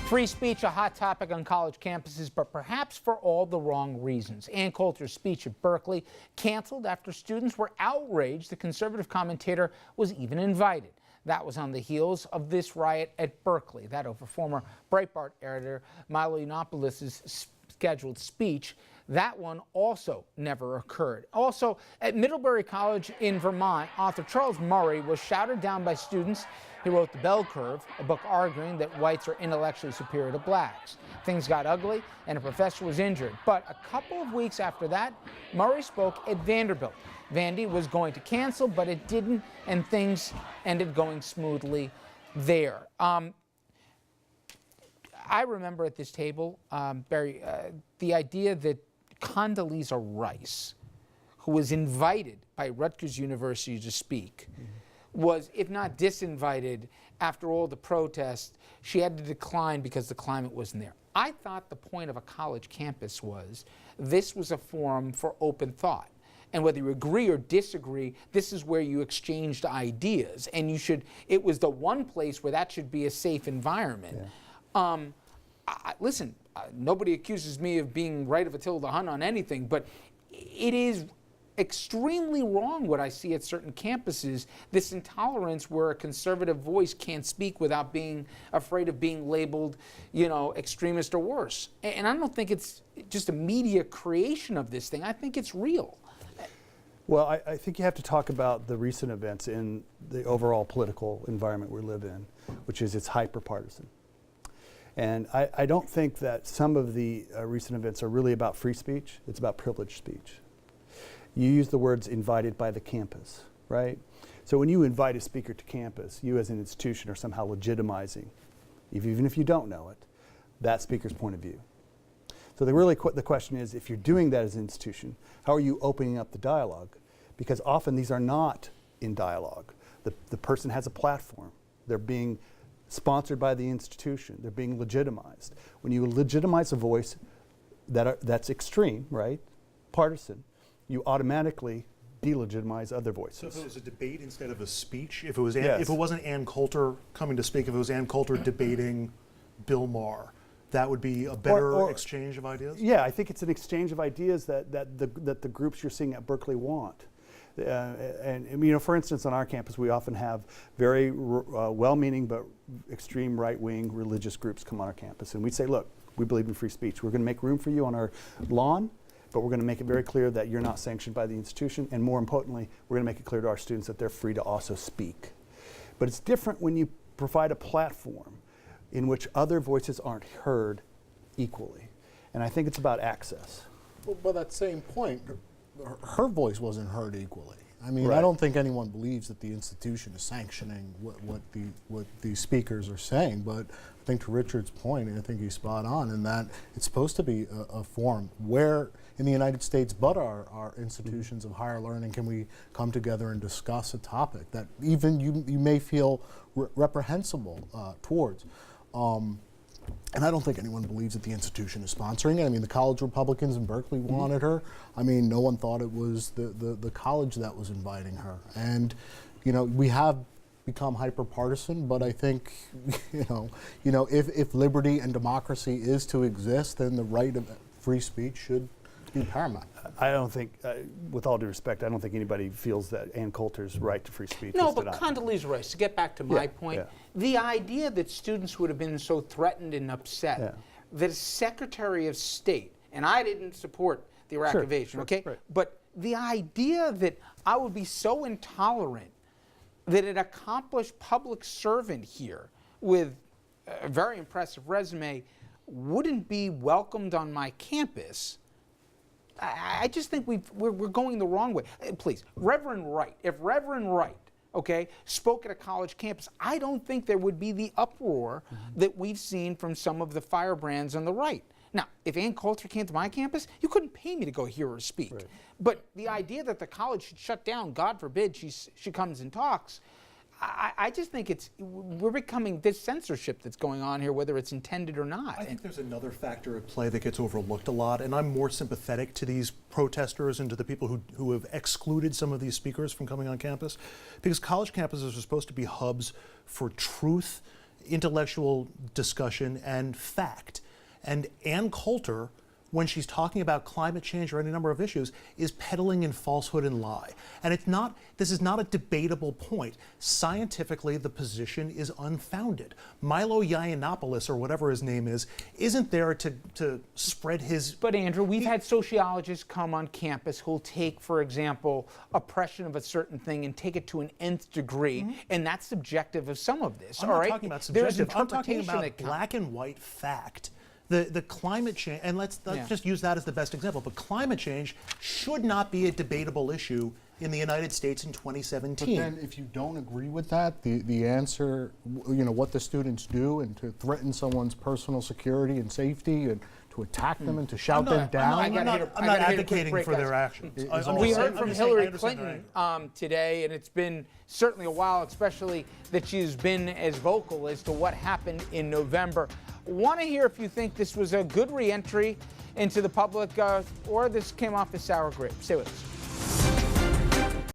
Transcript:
Free speech, a hot topic on college campuses, but perhaps for all the wrong reasons. Ann Coulter's speech at Berkeley canceled after students were outraged the conservative commentator was even invited. That was on the heels of this riot at Berkeley. That over former Breitbart editor Milo Yiannopoulos' scheduled speech. That one also never occurred. Also, at Middlebury College in Vermont, author Charles Murray was shouted down by students. He wrote The Bell Curve, a book arguing that whites are intellectually superior to blacks. Things got ugly, and a professor was injured. But a couple of weeks after that, Murray spoke at Vanderbilt. Vandy was going to cancel, but it didn't, and things ended going smoothly there. I remember at this table, Barry, the idea that Condoleezza Rice, who was invited by Rutgers University to speak, was, if not disinvited, after all the protests, she had to decline because the climate wasn't there. I thought the point of a college campus was this was a forum for open thought. And whether you agree or disagree, this is where you exchanged ideas. And you should, it was the one place where that should be a safe environment. Yeah. Listen, nobody accuses me of being right of Attila Hunt on anything, but it is extremely wrong what I see at certain campuses, this intolerance where a conservative voice can't speak without being afraid of being labeled, you know, extremist or worse. And I don't think it's just a media creation of this thing. I think it's real. Well, I think you have to talk about the recent events in the overall political environment we live in, which is it's hyper-partisan. And I don't think that some of the recent events are really about free speech. It's about privileged speech. You use the words invited by the campus, right? So when you invite a speaker to campus, you as an institution are somehow legitimizing, even if you don't know it, that speaker's point of view. So the question is, if you're doing that as an institution, how are you opening up the dialogue? Because often these are not in dialogue. The person has a platform. They're being sponsored by the institution. They're being legitimized. When you legitimize a voice that's extreme, right, partisan, you automatically delegitimize other voices. So if it was a debate instead of a speech, if it wasn't Ann Coulter coming to speak, if it was Ann Coulter debating Bill Maher, that would be a better exchange of ideas? Yeah, I think it's an exchange of ideas that the groups you're seeing at Berkeley want. And you know, for instance, on our campus, we often have very well-meaning but extreme right-wing religious groups come on our campus, and we say, look, we believe in free speech. We're going to make room for you on our lawn, but we're going to make it very clear that you're not sanctioned by the institution, and more importantly, we're going to make it clear to our students that they're free to also speak. But it's different when you provide a platform in which other voices aren't heard equally, and I think it's about access. Well, by that same point, her voice wasn't heard equally. I mean, right. I don't think anyone believes that the institution is sanctioning what these speakers are saying, but I think to Richard's point, I think he's spot on in that it's supposed to be a forum where in the United States, but our institutions of higher learning, can we come together and discuss a topic that even you may feel reprehensible towards. And I don't think anyone believes that the institution is sponsoring it. I mean, the college Republicans in Berkeley wanted her. I mean, no one thought it was the college that was inviting her. And, you know, we have become hyper-partisan, but I think, you know, if liberty and democracy is to exist, then the right of free speech should be paramount. I don't think, with all due respect, I don't think anybody feels that Ann Coulter's right to free speech No, is but denied. Condoleezza Rice, to get back to my point, the idea that students would have been so threatened and upset that a Secretary of State, and I didn't support the Iraq invasion, okay? Right. But the idea that I would be so intolerant that an accomplished public servant here with a very impressive resume wouldn't be welcomed on my campus, I just think we're going the wrong way. Please, Reverend Wright, if Reverend Wright, okay, spoke at a college campus, I don't think there would be the uproar that we've seen from some of the firebrands on the right. Now, if Ann Coulter came to my campus, you couldn't pay me to go hear her speak. Right. But the idea that the college should shut down, God forbid she comes and talks, I just think we're becoming this censorship that's going on here, whether it's intended or not. I think there's another factor at play that gets overlooked a lot, and I'm more sympathetic to these protesters and to the people who have excluded some of these speakers from coming on campus, because college campuses are supposed to be hubs for truth intellectual discussion and fact. And Ann Coulter, when she's talking about climate change or any number of issues, is peddling in falsehood and lie. And this is not a debatable point. Scientifically, the position is unfounded. Milo Yiannopoulos, or whatever his name is, isn't there to spread his... But Andrew, we've had sociologists come on campus who'll take, for example, oppression of a certain thing and take it to an nth degree, and that's subjective of some of this. I'm all not right? talking about There's subjective. I'm talking interpretation about black and white fact. The climate change, and let's just use that as the best example, but climate change should not be a debatable issue in the United States in 2017. But then if you don't agree with that, the answer, what the students do and to threaten someone's personal security and safety and to attack them and to shout them down. I'm not advocating for their actions. We heard from Hillary Clinton today, and it's been certainly a while, especially that she's been as vocal as to what happened in November. Want to hear if you think this was a good re-entry into the public or this came off as sour grapes. Stay with us.